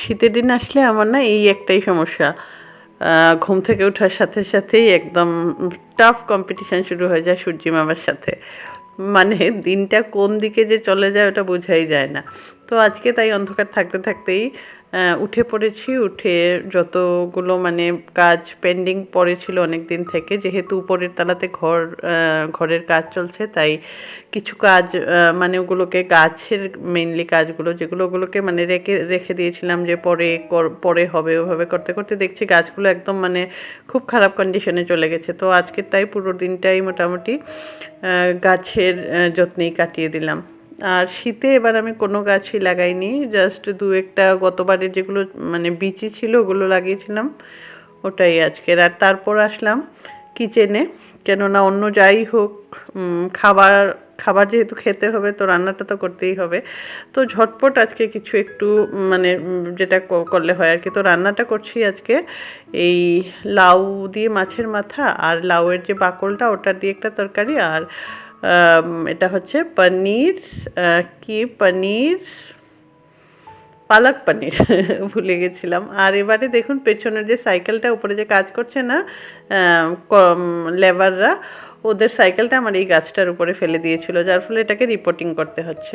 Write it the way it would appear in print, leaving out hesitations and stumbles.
শীতের দিন আসলে আমার না এই একটাই সমস্যা, ঘুম থেকে ওঠার সাথে সাথেই একদম টাফ কম্পিটিশান শুরু হয়ে যায় সূর্যি মামার সাথে। মানে দিনটা কোন দিকে যে চলে যায় ওটা বোঝাই যায় না। তো আজকে তাই অন্ধকার থাকতে থাকতেই উঠে পড়েছি। উঠে যতগুলো মানে কাজ পেন্ডিং পড়েছিল অনেক দিন থেকে, যেহেতু উপরের তলাতে ঘরের কাজ চলছে, তাই কিছু কাজ মানে ওগুলোকে গাছের মেইনলি কাজগুলো যেগুলো ওগুলোকে মানে রেখে রেখে দিয়েছিলাম যে পরে হবে, ওভাবে করতে করতে দেখছি গাছগুলো একদম মানে খুব খারাপ কন্ডিশনে চলে গেছে। তো আজকে তাই পুরো দিনটাই মোটামুটি গাছের যত্নেই কাটিয়ে দিলাম। আর শীতে এবার আমি কোনো গাছই লাগাইনি, জাস্ট দু একটা গতবারের যেগুলো মানে বিচি ছিল ওগুলো লাগিয়েছিলাম, ওটাই আজকের। আর তারপর আসলাম কিচেনে, কেননা অন্য যাই হোক খাবার খাবার যেহেতু খেতে হবে তো রান্নাটা তো করতেই হবে। তো ঝটপট আজকে কিছু একটু মানে যেটা করলে হয় আর কি। তো রান্নাটা করছি আজকে এই লাউ দিয়ে মাছের মাথা আর লাউয়ের যে বাকলটা ওটা দিয়ে একটা তরকারি, আর এটা হচ্ছে পনির, কি পনির, পালক পনির ভুলে গেছিলাম। আর এবারে দেখুন পেছনের যে সাইকেলটা উপরে যে কাজ করছে না লেবাররা, ওদের সাইকেলটা আমার এই গাছটার উপরে ফেলে দিয়েছিল, যার ফলে এটাকে রিপোর্টিং করতে হচ্ছে।